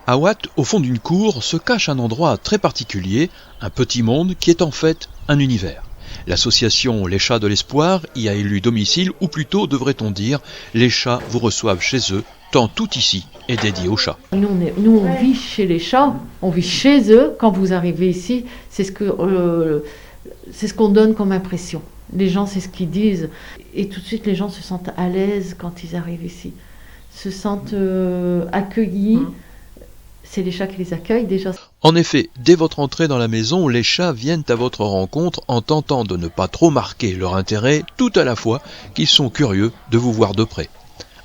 À Watt, au fond d'une cour, se cache un endroit très particulier, un petit monde qui est en fait un univers. L'association Les Chats de l'Espoir y a élu domicile, ou plutôt, devrait-on dire, les chats vous reçoivent chez eux, tant tout ici est dédié aux chats. Nous, on vit chez les chats, on vit chez eux. Quand vous arrivez ici, c'est ce qu'on donne comme impression. Les gens, c'est ce qu'ils disent. Et tout de suite, les gens se sentent à l'aise quand ils arrivent ici. Se sentent accueillis. C'est les chats qui les accueillent déjà. En effet, dès votre entrée dans la maison, les chats viennent à votre rencontre en tentant de ne pas trop marquer leur intérêt, tout à la fois qu'ils sont curieux de vous voir de près.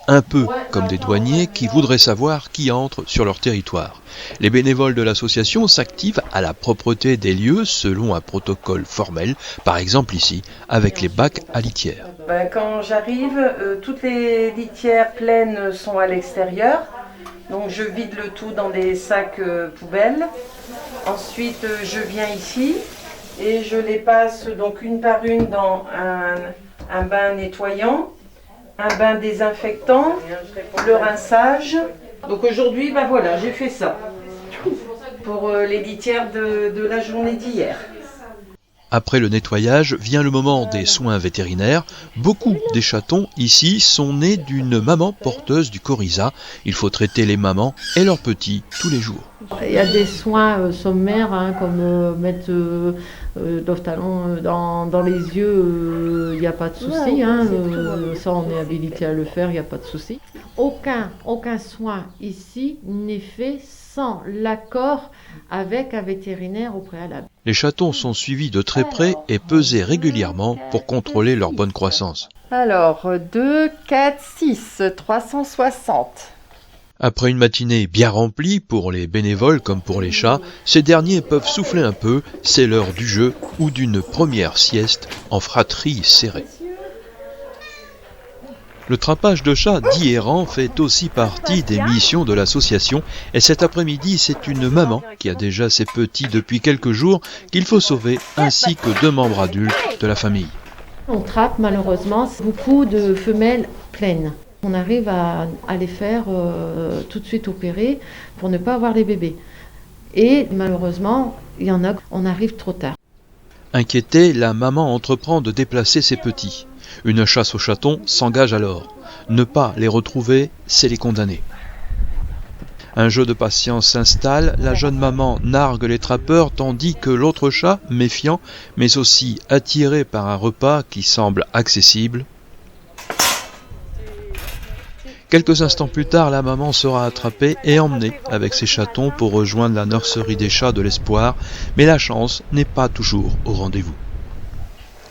Un peu comme des douaniers qui voudraient savoir qui entre sur leur territoire. Les bénévoles de l'association s'activent à la propreté des lieux selon un protocole formel, par exemple ici, avec les bacs à litière. Quand j'arrive, toutes les litières pleines sont à l'extérieur. Donc je vide le tout dans des sacs poubelles. Ensuite je viens ici et je les passe donc une par une dans un bain nettoyant, un bain désinfectant, le rinçage. Donc aujourd'hui, voilà, j'ai fait ça pour les litières de la journée d'hier. Après le nettoyage, vient le moment des soins vétérinaires. Beaucoup des chatons ici sont nés d'une maman porteuse du coryza. Il faut traiter les mamans et leurs petits tous les jours. Il y a des soins sommaires, comme mettre l'ophtalon dans les yeux, il n'y a pas de souci. Ça, on est habilité à le faire, il n'y a pas de souci. Aucun soin ici n'est fait sans l'accord avec un vétérinaire au préalable. Les chatons sont suivis de très près et pesés régulièrement pour contrôler leur bonne croissance. Alors, 2, 4, 6, 360. Après une matinée bien remplie pour les bénévoles comme pour les chats, ces derniers peuvent souffler un peu, c'est l'heure du jeu ou d'une première sieste en fratrie serrée. Le trapage de chats dits errants fait aussi partie des missions de l'association et cet après-midi, c'est une maman qui a déjà ses petits depuis quelques jours qu'il faut sauver ainsi que 2 membres adultes de la famille. On trappe malheureusement beaucoup de femelles pleines. On arrive à les faire tout de suite opérer pour ne pas avoir les bébés. Et malheureusement, il y en a, on arrive trop tard. Inquiétée, la maman entreprend de déplacer ses petits. Une chasse aux chatons s'engage alors. Ne pas les retrouver, c'est les condamner. Un jeu de patience s'installe, la jeune maman nargue les trappeurs tandis que l'autre chat, méfiant, mais aussi attiré par un repas qui semble accessible. Quelques instants plus tard, la maman sera attrapée et emmenée avec ses chatons pour rejoindre la nurserie des chats de l'Espoir, mais la chance n'est pas toujours au rendez-vous.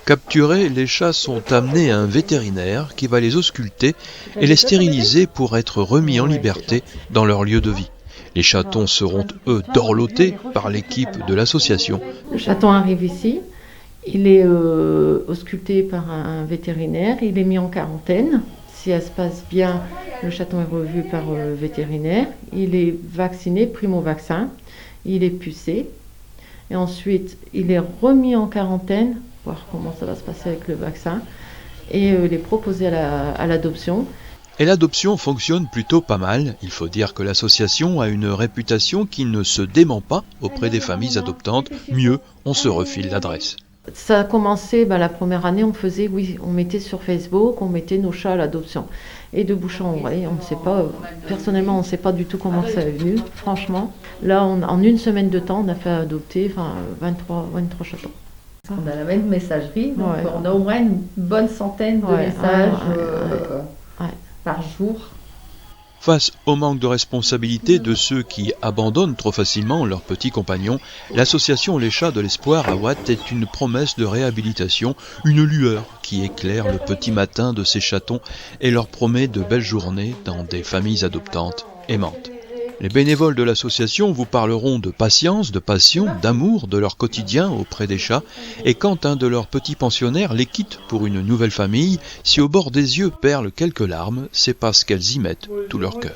Capturés, les chats sont amenés à un vétérinaire qui va les ausculter et les stériliser pour être remis en liberté dans leur lieu de vie. Les chatons seront, eux, dorlotés par l'équipe de l'association. Le chaton arrive ici, il est ausculté par un vétérinaire, il est mis en quarantaine. Si elle se passe bien, le chaton est revu par le vétérinaire. Il est vacciné, primo-vaccin. Il est pucé. Et ensuite, il est remis en quarantaine, voir comment ça va se passer avec le vaccin. Et il est proposé à l'adoption. Et l'adoption fonctionne plutôt pas mal. Il faut dire que l'association a une réputation qui ne se dément pas auprès des familles adoptantes. Mieux, on se refile l'adresse. Ça a commencé, la première année, on mettait sur Facebook, on mettait nos chats à l'adoption. Et de bouche en oreille, on ne sait pas, personnellement, on ne sait pas du tout comment ça est venu, franchement. Là, en une semaine de temps, on a fait adopter 23 chatons. On a la même messagerie, donc on a au moins une bonne centaine de messages par jour. Face au manque de responsabilité de ceux qui abandonnent trop facilement leurs petits compagnons, l'association Les Chats de l'Espoir à Watt est une promesse de réhabilitation, une lueur qui éclaire le petit matin de ces chatons et leur promet de belles journées dans des familles adoptantes aimantes. Les bénévoles de l'association vous parleront de patience, de passion, d'amour de leur quotidien auprès des chats, et quand un de leurs petits pensionnaires les quitte pour une nouvelle famille, si au bord des yeux perlent quelques larmes, c'est parce qu'elles y mettent tout leur cœur.